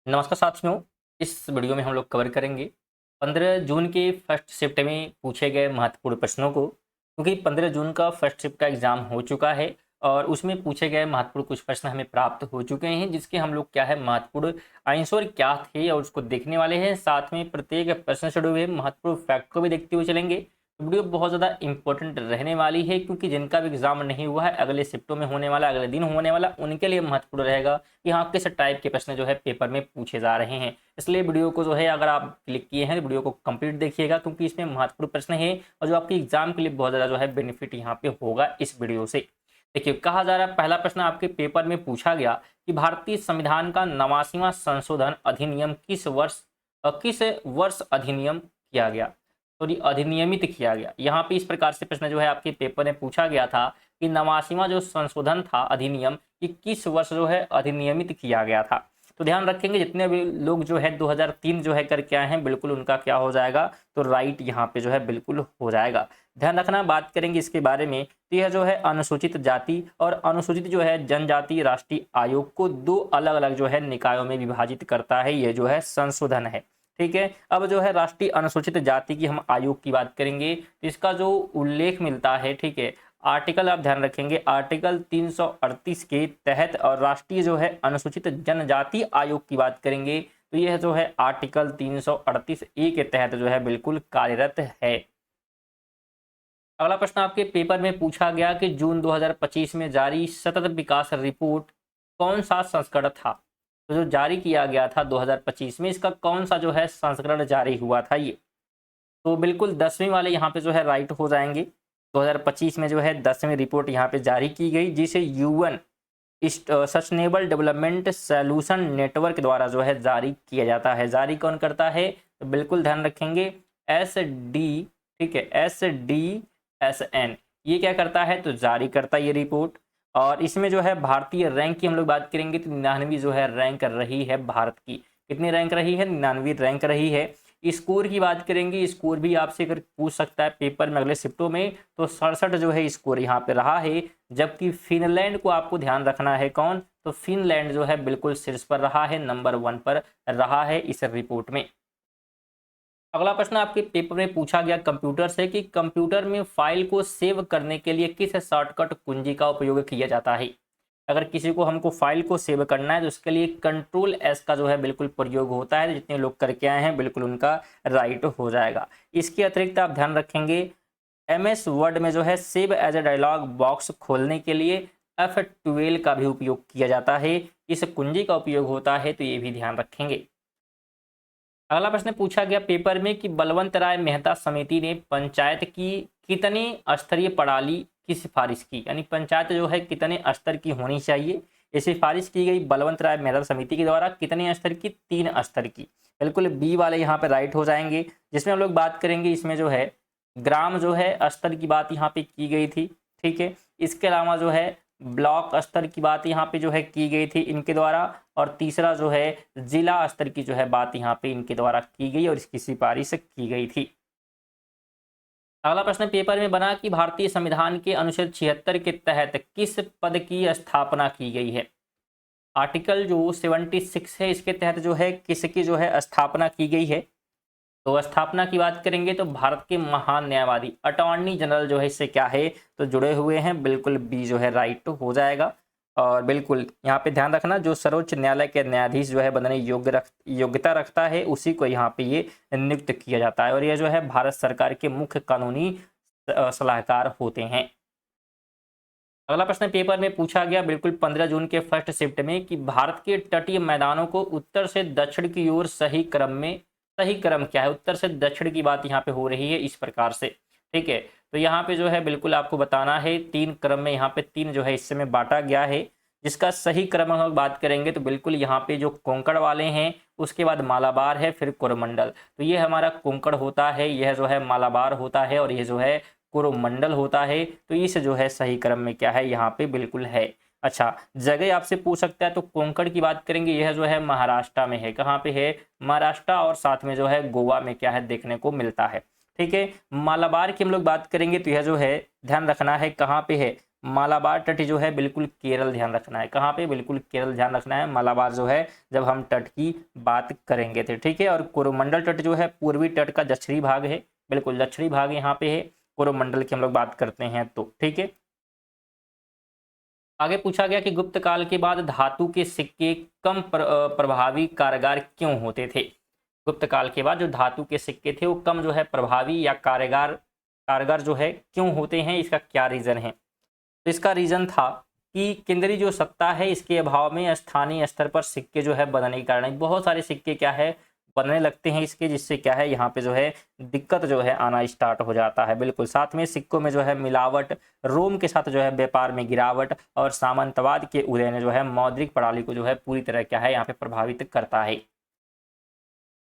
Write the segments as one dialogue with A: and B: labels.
A: नमस्कार साथियों। इस वीडियो में हम लोग कवर करेंगे 15 जून के फर्स्ट शिफ्ट में पूछे गए महत्वपूर्ण प्रश्नों को, क्योंकि 15 जून का फर्स्ट शिफ्ट का एग्जाम हो चुका है और उसमें पूछे गए महत्वपूर्ण कुछ प्रश्न हमें प्राप्त हो चुके हैं, जिसके हम लोग क्या है महत्वपूर्ण आंसर क्या थे और उसको देखने वाले हैं। साथ में प्रत्येक प्रश्न से जुड़े हुए महत्वपूर्ण फैक्ट को भी देखते हुए चलेंगे। वीडियो बहुत ज़्यादा इंपॉर्टेंट रहने वाली है, क्योंकि जिनका भी एग्जाम नहीं हुआ है, अगले शिफ्टों में होने वाला, अगले दिन होने वाला, उनके लिए महत्वपूर्ण रहेगा कि हाँ किस टाइप के प्रश्न जो है पेपर में पूछे जा रहे हैं। इसलिए वीडियो को जो है अगर आप क्लिक किए हैं तो वीडियो को कंप्लीट देखिएगा, क्योंकि इसमें महत्वपूर्ण प्रश्न है और जो आपके एग्जाम के लिए बहुत ज़्यादा जो है बेनिफिट यहाँ पे होगा इस वीडियो से। देखिए, कहा जा रहा है, पहला प्रश्न आपके पेपर में पूछा गया कि भारतीय संविधान का 89वां संशोधन अधिनियम किस वर्ष अधिनियम किया गया, सॉरी अधिनियमित किया गया। यहाँ पे इस प्रकार से प्रश्न जो है आपके पेपर में पूछा गया था कि 89वां जो संशोधन था अधिनियम कि किस वर्ष जो है अधिनियमित किया गया था। तो ध्यान रखेंगे, जितने भी लोग जो है 2003 जो है करके आए हैं, बिल्कुल उनका क्या हो जाएगा, तो राइट यहाँ पे जो है बिल्कुल हो जाएगा। ध्यान रखना, बात करेंगे इसके बारे में, तो यह जो है अनुसूचित जाति और अनुसूचित जो है जनजाति राष्ट्रीय आयोग को दो अलग अलग जो है निकायों में विभाजित करता है। ये जो है संशोधन है, ठीक है। अब जो है राष्ट्रीय अनुसूचित जाति की हम आयोग की बात करेंगे, तो इसका जो उल्लेख मिलता है, ठीक है, आर्टिकल आप ध्यान रखेंगे आर्टिकल 338 के तहत, और राष्ट्रीय जो है अनुसूचित जनजाति आयोग की बात करेंगे तो यह जो है आर्टिकल 338 ए के तहत जो है बिल्कुल कार्यरत है। अगला प्रश्न आपके पेपर में पूछा गया कि जून 2025 में जारी सतत विकास रिपोर्ट कौन सा संस्करण था। तो जो जारी किया गया था 2025 में, इसका कौन सा जो है संस्करण जारी हुआ था ये, तो बिल्कुल 10वीं वाले यहाँ पे जो है राइट हो जाएंगे। 2025 में जो है 10वीं रिपोर्ट यहाँ पे जारी की गई, जिसे UN sustainable development solution network द्वारा जो है जारी किया जाता है। जारी कौन करता है, तो बिल्कुल ध्यान रखेंगे SD, ठीक है, SDSN ये क्या करता है, तो जारी करता है ये रिपोर्ट। और इसमें जो है भारतीय रैंक की हम लोग बात करेंगे तो 99वीं जो है रैंक रही है भारत की। कितनी रैंक रही है, 99वीं रैंक रही है। स्कोर की बात करेंगे, स्कोर भी आपसे अगर पूछ सकता है पेपर में अगले शिफ्टों में, तो 67 जो है स्कोर यहाँ पे रहा है। जबकि फिनलैंड को आपको ध्यान रखना है, कौन, तो फिनलैंड जो है बिल्कुल शीर्ष पर रहा है, नंबर 1 पर रहा है इस रिपोर्ट में। अगला प्रश्न आपके पेपर में पूछा गया कंप्यूटर से कि कंप्यूटर में फाइल को सेव करने के लिए किस शॉर्टकट कुंजी का उपयोग किया जाता है। अगर किसी को हमको फाइल को सेव करना है तो उसके लिए Ctrl+S का जो है बिल्कुल प्रयोग होता है। जितने लोग करके आए हैं बिल्कुल उनका राइट हो जाएगा। इसके अतिरिक्त आप ध्यान रखेंगे MS वर्ड में जो है save as a dialog box खोलने के लिए F12 का भी उपयोग किया जाता है, इस कुंजी का उपयोग होता है, तो ये भी ध्यान रखेंगे। अगला प्रश्न पूछा गया पेपर में कि बलवंत राय मेहता समिति ने पंचायत की कितने स्तरीय प्रणाली की सिफारिश की, यानी पंचायत जो है कितने स्तर की होनी चाहिए, ये सिफारिश की गई बलवंत राय मेहता समिति के द्वारा। कितने स्तर की, 3 स्तर की। बिल्कुल बी वाले यहाँ पे राइट हो जाएंगे। जिसमें हम लोग बात करेंगे, इसमें जो है ग्राम जो है स्तर की बात यहाँ पे की गई थी, ठीक है। इसके अलावा जो है ब्लॉक स्तर की बात यहाँ पे जो है की गई थी इनके द्वारा, और तीसरा जो है जिला स्तर की जो है बात यहाँ पे इनके द्वारा की गई और इसकी सिफारिश की गई थी। अगला प्रश्न पेपर में बना कि भारतीय संविधान के अनुच्छेद 76 के तहत किस पद की स्थापना की गई है। आर्टिकल जो 76 है इसके तहत जो है किसकी जो है स्थापना की गई है, तो स्थापना की बात करेंगे तो भारत के महान न्यायवादी अटॉर्नी जनरल जो है इससे क्या है, तो जुड़े हुए हैं। बिल्कुल बी जो है राइट हो जाएगा। और बिल्कुल यहाँ पे ध्यान रखना, जो सर्वोच्च न्यायालय के न्यायाधीश जो है बनने योग्यता रखता है उसी को यहाँ पे ये नियुक्त किया जाता है, और ये जो है भारत सरकार के मुख्य कानूनी सलाहकार होते हैं। अगला प्रश्न पेपर में पूछा गया बिल्कुल 15 जून के फर्स्ट शिफ्ट में कि भारत के तटीय मैदानों को उत्तर से दक्षिण की ओर सही क्रम क्या है। उत्तर से दक्षिण की बात यहाँ पे हो रही है इस प्रकार से, ठीक है। तो यहाँ पे जो है बिल्कुल आपको बताना है 3 क्रम में, यहाँ पे 3 जो है हिस्से में बांटा गया है। जिसका सही क्रम हम बात करेंगे तो बिल्कुल यहाँ पे जो कोंकण वाले हैं, उसके बाद मालाबार है, फिर कोरोमंडल। तो ये हमारा कोंकण होता है, यह जो है मालाबार होता है, और ये जो है कोरोमंडल होता है। तो इस जो है सही क्रम में क्या है, यहाँ पे बिल्कुल है। अच्छा, जगह आपसे पूछ सकता है, तो कोंकण की बात करेंगे, यह जो है महाराष्ट्र में है। कहाँ पे है, महाराष्ट्र, और साथ में जो है गोवा में क्या है देखने को मिलता है, ठीक है। मालाबार की हम लोग बात करेंगे तो यह जो है ध्यान रखना है कहाँ पे है, मालाबार तट जो है बिल्कुल केरल ध्यान रखना है। कहाँ पे? बिल्कुल केरल ध्यान रखना है। मालाबार जो है जब हम तट की बात करेंगे तो ठीक है। और कोरोमंडल तट जो है पूर्वी तट का दक्षिणी भाग है, बिल्कुल दक्षिणी भाग यहाँ पे है कोरोमंडल की हम लोग बात करते हैं तो ठीक है। आगे पूछा गया कि गुप्त काल के बाद धातु के सिक्के कम प्रभावी कारगर क्यों होते थे? गुप्त काल के बाद जो धातु के सिक्के थे वो कम जो है प्रभावी या कारगर जो है क्यों होते हैं, इसका क्या रीजन है? तो इसका रीजन था कि केंद्रीय जो सत्ता है इसके अभाव में स्थानीय स्तर पर सिक्के जो है बनने के कारण बहुत सारे सिक्के क्या है बनने लगते हैं इसके, जिससे क्या है यहाँ पे जो है दिक्कत जो है आना स्टार्ट हो जाता है। बिल्कुल साथ में सिक्कों में जो है मिलावट, रोम के साथ जो है व्यापार में गिरावट और सामंतवाद के उदय ने जो है मौद्रिक प्रणाली को जो है पूरी तरह क्या है यहाँ पे प्रभावित करता है।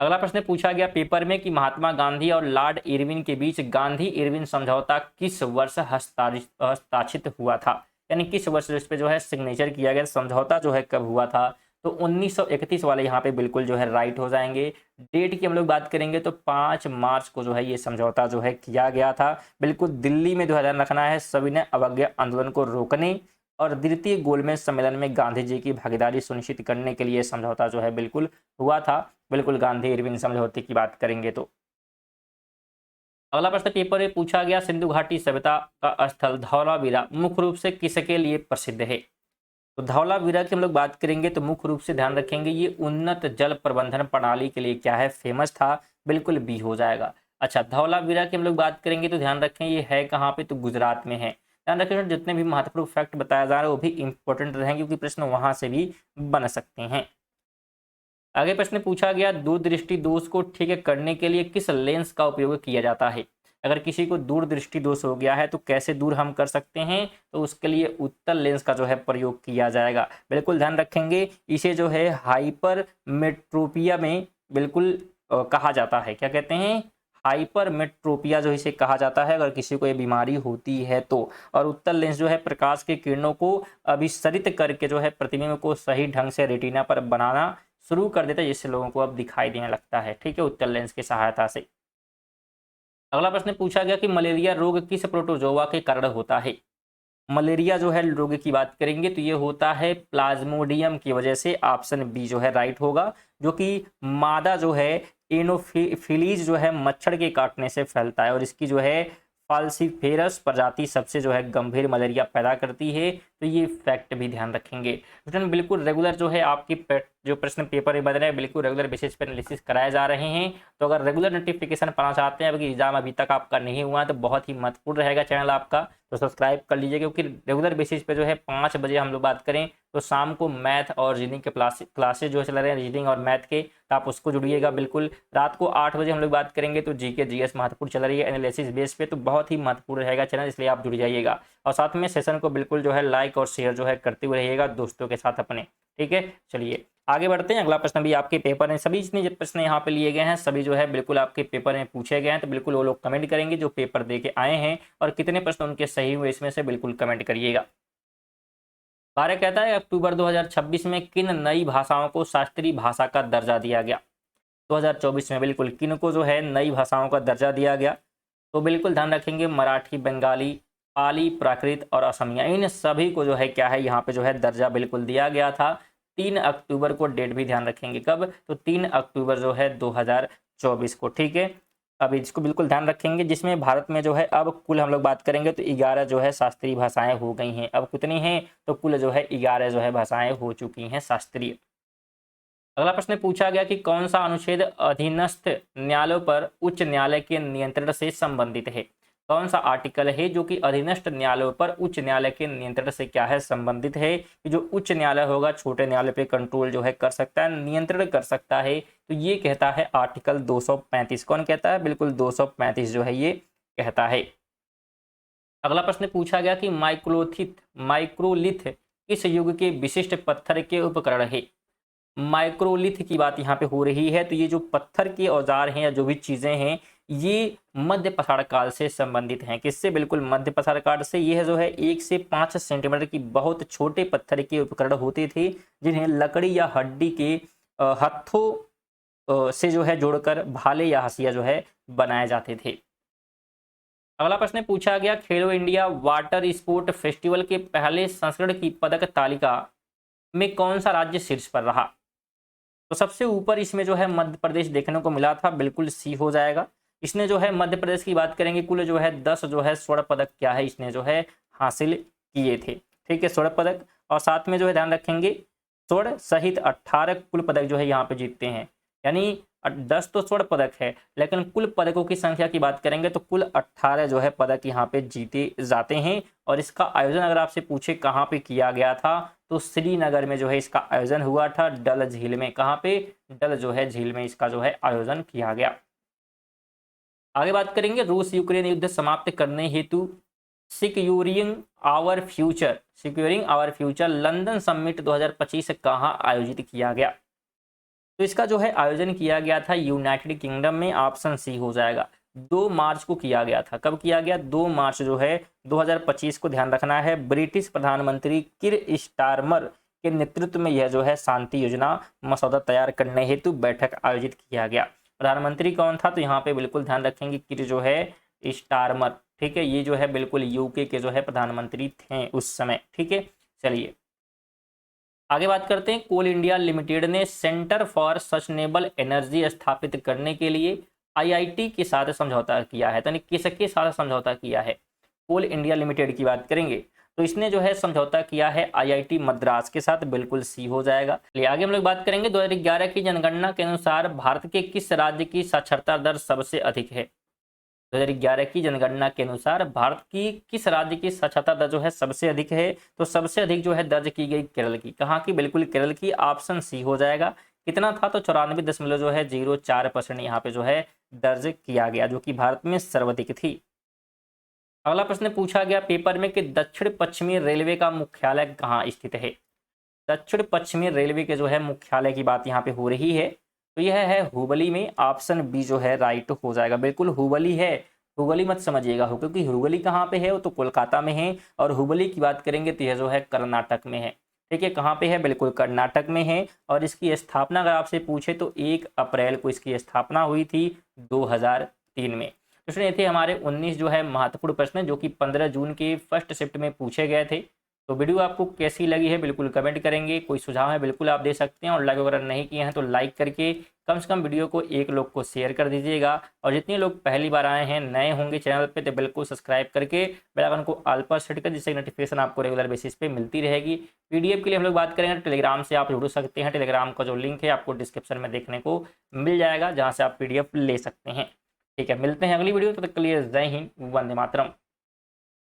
A: अगला प्रश्न पूछा गया पेपर में कि महात्मा गांधी और लॉर्ड इरविन के बीच गांधी इरविन समझौता किस वर्ष हस्ताक्षरित हुआ था, यानी किस वर्ष इस पे जो है सिग्नेचर किया गया, समझौता जो है कब हुआ था? तो 1931 वाले यहाँ पे बिल्कुल जो है राइट हो जाएंगे। डेट की हम लोग बात करेंगे तो 5 मार्च को जो है ये समझौता जो है किया गया था। बिल्कुल दिल्ली में जो ध्यान रखना है सविनय अवज्ञा आंदोलन को रोकने और द्वितीय गोलमेज सम्मेलन में गांधी जी की भागीदारी सुनिश्चित करने के लिए समझौता जो है बिल्कुल हुआ था। बिल्कुल गांधी इरविन समझौते की बात करेंगे तो। अगला प्रश्न पेपर में पूछा गया सिंधु घाटी सभ्यता का स्थल धौलावीरा मुख्य रूप से किसके लिए प्रसिद्ध है? तो धौलावीरा की हम लोग बात करेंगे तो मुख्य रूप से ध्यान रखेंगे ये उन्नत जल प्रबंधन प्रणाली के लिए क्या है फेमस था, बिल्कुल बी हो जाएगा। अच्छा धौलावीरा की हम लोग बात करेंगे तो ध्यान रखें ये है कहाँ पे? तो गुजरात में है। ध्यान रखें जितने भी महत्वपूर्ण फैक्ट बताया जा रहा है वो भी इंपॉर्टेंट रहेंगे क्योंकि प्रश्न वहां से भी बन सकते हैं। आगे प्रश्न पूछा गया दूरदृष्टि दोष को ठीक करने के लिए किस लेंस का उपयोग किया जाता है? अगर किसी को दूरदृष्टि दोष हो गया है तो कैसे दूर हम कर सकते हैं? तो उसके लिए उत्तल लेंस का जो है प्रयोग किया जाएगा। बिल्कुल ध्यान रखेंगे इसे जो है हाइपर मेट्रोपिया में बिल्कुल कहा जाता है। क्या कहते हैं? हाइपर मेट्रोपिया जो इसे कहा जाता है अगर किसी को ये बीमारी होती है तो। और उत्तल लेंस जो है प्रकाश के किरणों को अभिसरित करके जो है प्रतिबिंब को सही ढंग से रेटिना पर बनाना शुरू कर देता है जिससे लोगों को अब दिखाई देने लगता है। ठीक है, उत्तल लेंस की सहायता से। अगला प्रश्न पूछा गया कि मलेरिया रोग किस प्रोटोजोआ के कारण होता है? मलेरिया जो है रोग की बात करेंगे तो ये होता है प्लाज्मोडियम की वजह से। ऑप्शन बी जो है राइट होगा, जो कि मादा जो है एनोफिलीज जो है मच्छर के काटने से फैलता है और इसकी जो है फाल्सीफेरस प्रजाति सबसे जो है गंभीर मलेरिया पैदा करती है। तो ये फैक्ट भी ध्यान रखेंगे। स्टूडेंट बिल्कुल रेगुलर जो है आपकी जो प्रश्न पेपर में बन रहे हैं बिल्कुल रेगुलर बेसिस पर एनालिसिस कराए जा रहे हैं। तो अगर रेगुलर नोटिफिकेशन पाना चाहते हैं अगर एग्जाम अभी तक आपका नहीं हुआ तो बहुत ही महत्वपूर्ण रहेगा चैनल आपका, तो सब्सक्राइब कर लीजिए क्योंकि रेगुलर बेसिस पे जो है 5 बजे हम लोग बात करें तो शाम को मैथ और रीजनिंग के क्लासेज जो चल रहे हैं रीजनिंग और मैथ के, तो आप उसको जुड़िएगा। बिल्कुल रात को 8 बजे हम लोग बात करेंगे तो जीके जीएस महत्वपूर्ण चल रही है एनालिसिस बेस पे, तो बहुत ही महत्वपूर्ण रहेगा चैनल, इसलिए आप जुड़ जाइएगा। और साथ में सेशन को बिल्कुल जो है लाइक और शेयर जो है करते हुए रहिएगा दोस्तों के साथ अपने। ठीक है, चलिए आगे बढ़ते हैं। अगला प्रश्न भी आपके पेपर में सभी जितने प्रश्न यहाँ पे लिए गए हैं सभी जो है बिल्कुल आपके पेपर में पूछे गए हैं, तो बिल्कुल वो लोग कमेंट करेंगे जो पेपर दे के आए हैं और कितने प्रश्न उनके सही हुए इसमें से बिल्कुल कमेंट करिएगा। कार्य कहता है अक्टूबर 2026 में किन नई भाषाओं को शास्त्रीय भाषा का दर्जा दिया गया? 2024 में बिल्कुल किन को जो है नई भाषाओं का दर्जा दिया गया? तो बिल्कुल ध्यान रखेंगे मराठी, बंगाली, पाली, प्राकृत और असमिया, इन सभी को जो है क्या है यहाँ पे जो है दर्जा बिल्कुल दिया गया था 3 अक्टूबर को। डेट भी ध्यान रखेंगे कब? तो 3 अक्टूबर जो है 2024 को। ठीक है, अब इसको बिल्कुल ध्यान रखेंगे जिसमें भारत में जो है अब कुल हम लोग बात करेंगे तो 11 जो है शास्त्रीय भाषाएं हो गई हैं। अब कितनी हैं? तो कुल जो है 11 जो है भाषाएं हो चुकी हैं शास्त्रीय। अगला प्रश्न पूछा गया कि कौन सा अनुच्छेद अधीनस्थ न्यायालयों पर उच्च न्यायालय के नियंत्रण से संबंधित है? कौन सा आर्टिकल है जो कि अधीनस्थ न्यायालयों पर उच्च न्यायालय के नियंत्रण से क्या है संबंधित है? कि जो उच्च न्यायालय होगा छोटे न्यायालय पे कंट्रोल जो है कर सकता है, नियंत्रण कर सकता है। तो ये कहता है आर्टिकल 235। कौन कहता है? बिल्कुल 235 जो है ये कहता है। अगला प्रश्न पूछा गया कि माइक्रोलिथ किस युग के विशिष्ट पत्थर के उपकरण है? माइक्रोलिथ की बात यहाँ पे हो रही है, तो ये जो पत्थर के औजार हैं या जो भी चीजें हैं ये मध्य पाषाण काल से संबंधित हैं। किससे? बिल्कुल मध्य पाषाण काल से। यह जो है 1 से 5 सेंटीमीटर की बहुत छोटे पत्थर के उपकरण होते थे जिन्हें लकड़ी या हड्डी के हत्थों से जो है जोड़कर भाले या हसिया जो है बनाए जाते थे। अगला प्रश्न पूछा गया, खेलो इंडिया वाटर स्पोर्ट फेस्टिवल के पहले संस्करण की पदक तालिका में कौन सा राज्य शीर्ष पर रहा? तो सबसे ऊपर इसमें जो है मध्य प्रदेश देखने को मिला था, बिल्कुल सी हो जाएगा। इसने जो है मध्य प्रदेश की बात करेंगे, कुल जो है 10 जो है स्वर्ण पदक क्या है इसने जो है हासिल किए थे। ठीक है, स्वर्ण पदक, और साथ में जो है ध्यान रखेंगे स्वर्ण सहित 18 कुल पदक जो है यहाँ पे जीतते हैं। यानी 10 तो स्वर्ण पदक है, लेकिन कुल पदकों की संख्या की बात करेंगे तो कुल 18 जो है पदक यहाँ पे जीते जाते हैं। और इसका आयोजन अगर आपसे पूछे कहाँ पे किया गया था, तो श्रीनगर में जो है इसका आयोजन हुआ था, डल झील में। कहाँ पे? डल जो है झील में इसका जो है आयोजन किया गया। आगे बात करेंगे, रूस यूक्रेन युद्ध समाप्त करने हेतु securing our future London summit 2025 कहाँ आयोजित किया गया? तो इसका जो है आयोजन किया गया था यूनाइटेड किंगडम में, ऑप्शन सी हो जाएगा। 2 मार्च को किया गया था। कब किया गया? 2 मार्च जो है 2025 को ध्यान रखना है। ब्रिटिश प्रधानमंत्री किर स्टारमर के नेतृत्व में यह जो है शांति योजना मसौदा तैयार करने हेतु बैठक आयोजित किया गया। प्रधानमंत्री कौन था? तो यहाँ पे बिल्कुल ध्यान रखेंगे किर जो है स्टारमर। ठीक है, ये जो है बिल्कुल यूके के जो है प्रधानमंत्री थे उस समय। ठीक है, चलिए आगे बात करते हैं। कोल इंडिया लिमिटेड ने सेंटर फॉर सस्टेनेबल एनर्जी स्थापित करने के लिए आईआईटी के साथ समझौता किया है। तो किसके साथ समझौता किया है? कोल इंडिया लिमिटेड की बात करेंगे तो इसने जो है समझौता किया है आईआईटी मद्रास के साथ, बिल्कुल सी हो जाएगा। चलिए आगे हम लोग बात करेंगे 2011 की जनगणना के अनुसार भारत के किस राज्य की साक्षरता दर सबसे अधिक है? 2011 की जनगणना के अनुसार भारत की किस राज्य की साक्षरता दर जो है सबसे अधिक है? तो सबसे अधिक जो है दर्ज की गई केरल की। कहाँ की? बिल्कुल केरल की, ऑप्शन सी हो जाएगा। कितना था? तो 94.04% यहाँ पे जो है दर्ज किया गया, जो कि भारत में सर्वाधिक थी। अगला प्रश्न पूछा गया पेपर में कि दक्षिण पश्चिमी रेलवे का मुख्यालय कहाँ स्थित है? दक्षिण पश्चिमी रेलवे के जो है मुख्यालय की बात यहाँ पे हो रही है, तो यह है हुबली में, ऑप्शन बी जो है राइट हो जाएगा। बिल्कुल हुबली है, हुबली मत समझिएगा हो, क्योंकि हुबली कहाँ पे है? वो तो कोलकाता में है, और हुबली की बात करेंगे तो यह जो है कर्नाटक में है। ठीक है, कहाँ पे है? बिल्कुल कर्नाटक में है। और इसकी स्थापना अगर आपसे पूछे तो 1 अप्रैल को इसकी स्थापना हुई थी 2003 में। प्रश्न ये थे हमारे 19 जो है महत्वपूर्ण प्रश्न, जो कि 15 जून के फर्स्ट शिफ्ट में पूछे गए थे। तो वीडियो आपको कैसी लगी है बिल्कुल कमेंट करेंगे, कोई सुझाव है बिल्कुल आप दे सकते हैं, और लाइक वगैरह नहीं किए हैं तो लाइक करके कम से कम वीडियो को एक लोग को शेयर कर दीजिएगा। और जितने लोग पहली बार आए हैं, नए होंगे चैनल पे, तो बिल्कुल सब्सक्राइब करके बेल आइकन को ऑल पर सेट कर, जिससे नोटिफिकेशन आपको रेगुलर बेसिस पे मिलती रहेगी। पीडीएफ के लिए हम लोग बात करेंगे टेलीग्राम से आप जुड़ सकते हैं। टेलीग्राम का जो लिंक है आपको डिस्क्रिप्शन में देखने को मिल जाएगा, जहाँ से आप पीडीएफ ले सकते हैं। ठीक है, मिलते हैं अगली वीडियो, तब तक के लिए जय हिंद, वंदे मातरम।